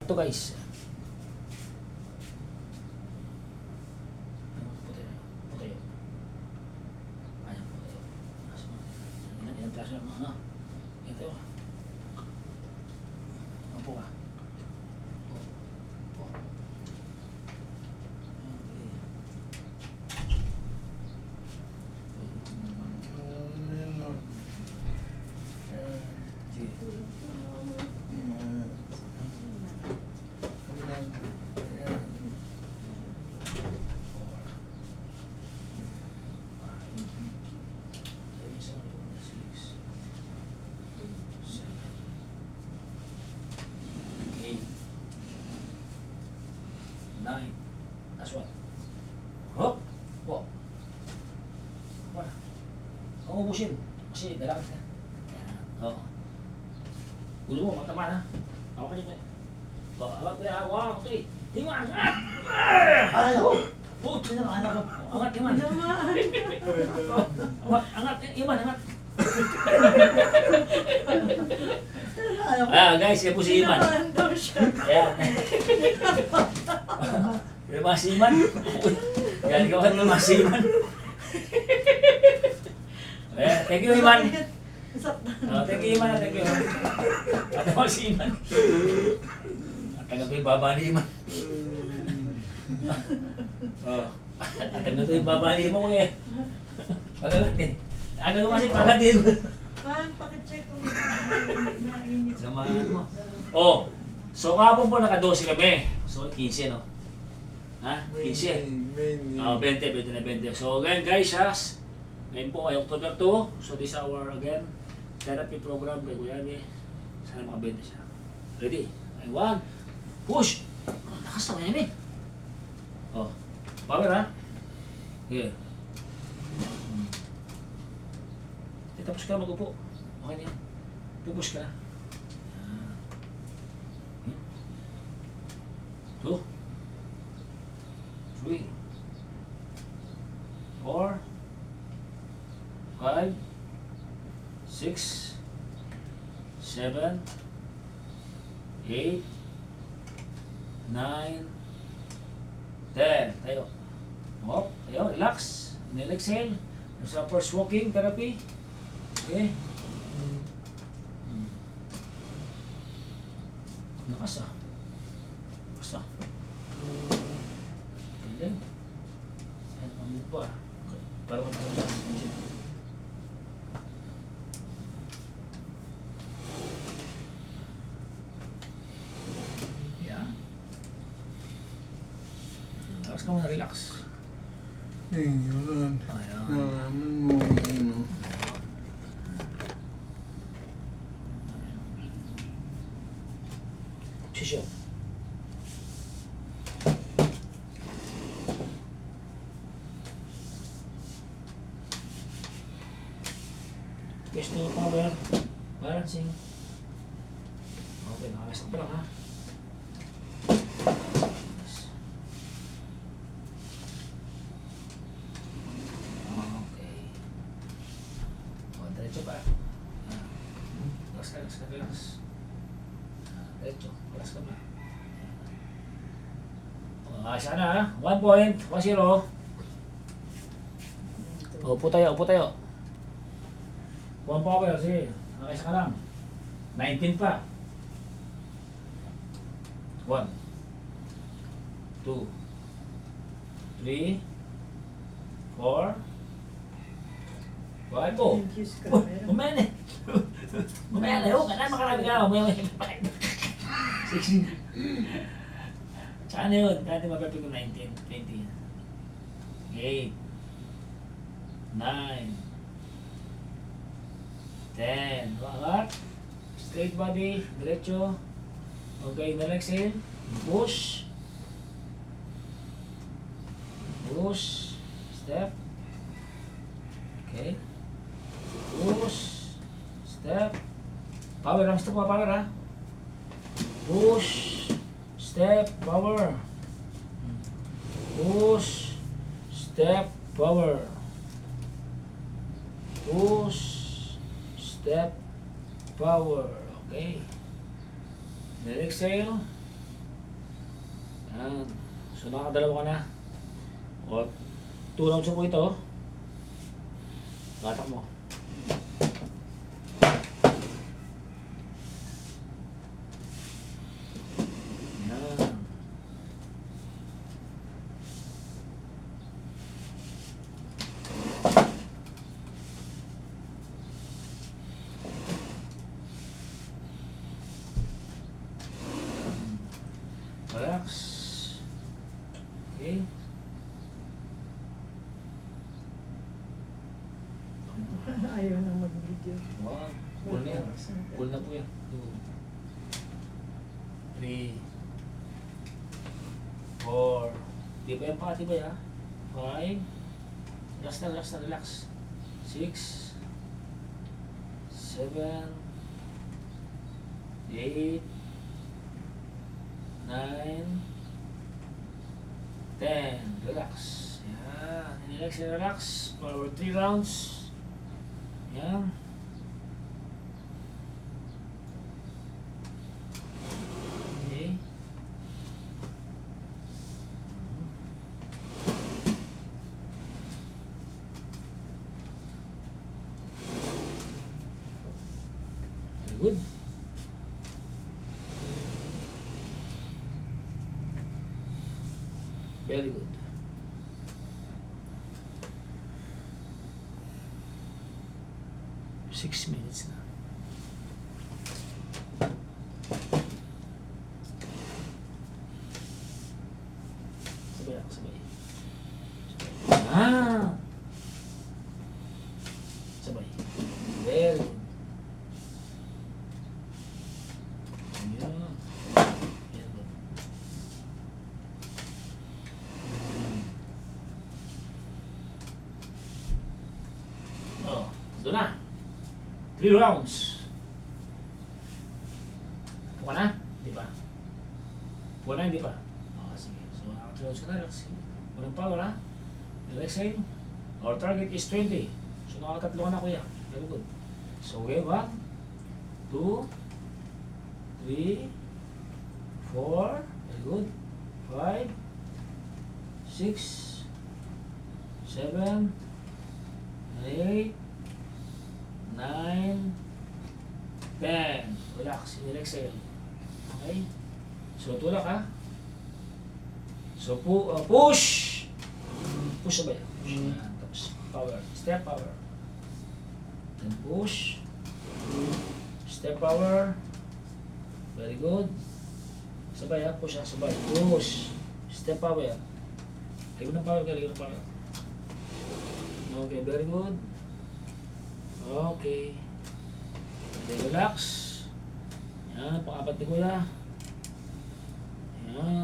to guys. Puti. Puti. Ayan, puti. Yan, taas mo, ano? Ito. Upo ka. Upo. Nine. That's what. Hop. Po. Wala. Ang ubusin. Kasi dalakad ka. Oo. Ulo mo, magtama na. Ako ka dito. Awag ko yan. Wow, okay. Himan! Ay, ako! Puto na anak ko. Angat, himan. Angat, himan, angat. Guys, yan po si Iman. Ayan. Lumas si Iman. Yan, ikaw kan lumas si Iman. Ayan, thank you Iman. Thank you Iman, thank you. At ako si Iman. At ang ito yung baba ni Iman. At ang ito yung baba ni Iman ko eh. Pagalatin. Ano naman si pagalatin ko. Pakicheck kung mainit. Samahan mo. Oh, so kahapon po naka-12 kami. So 15 no? Ha? 15? 20 na 20. So again guys, ngayon po ay October 2. So this hour again, therapy program kay Kuya Abi. Sana makabenta siya. Ready? Ay, 1. Push! Lakas na yan eh. Oh, power ha? Here. Tapos ka mag-upo. Okay na yan. Pupush ka na. 2, 3, 4, 5, 6, 7, 8, 9, 10. Tayo. Hop. Tayo. Relax. Inhale, exhale. Sa first walking therapy. Okay. Lakas ah. Basta. Galing. Ayan, pamit po ah. Para matapos sa akin. Yan. Tapos ka muna, relax. Ayan. Ayan. Sisyo. Gusto nyo power. Balancing. Okay, nakakasap pa lang ha. Okay. O, diretso pa. Relax ka, relax ka, relax. Diretso, relax ka ba? Sana ha. 1 point, 1-0. Upo tayo, upo tayo. 1 power, sige. Nakais ka lang. 19 pa. 1, 2, 3, 4, 5, go. Mamaya na. Mamaya na. Huwag ka na, makarami ka. Mamaya na. 16. Tsaka na yun. Dati mag-perfect ko 19, 20. 8, 9, 10. Angat. Straight body. Diretso. Okay, inhale, exhale. Push. Push. Step. Okay. Push. Step. Power lang. Step power ha. Push. Step. Power. Push. Step. Power. Push. Step. Power. Okay. Then exhale. Yan. So nakakadalawa ka na. O, 2 rounds po ito. Batak mo. Yan. Relax. Okay. Ayaw na mag-video. Wow. Cool na yan. Cool na po yan. 2, 3, 4. Di ba yan pakatibay ha? 5. Relax na, relax na, relax. 6, 7, 8, 9, 10. Relax. Yan. Relax, relax. For 3 rounds. Yan. Okay. Very good. Very good. Six minutes na. Sabay ako, sabay. Ah! Sabay. Very good. Ayan. Very good. Oh, doon na. 3 rounds. Buka na? Hindi pa. Buka na, hindi pa. Oh, sige. So, 3 rounds ka na. Relax. Walang power, ha? Relaxing. Our target is 20. So, nakatatlo ka na, kuya. Very good. So, okay, 1, 2, 3, 4. Very good. 5, 6, 7, 8, 9, 10. Relax. Exhale. Okay? So, tulak ha. So, push! Push sabay. Push. Yan. Tapos, power. Step power. Then push. Step power. Very good. Sabay ha. Push ha. Sabay. Push. Step power. Lagyan ng power ka. Lagyan ng power. Okay. Very good. Okay. Okay, relax. Yan, pang-apat ni kuya. Yan.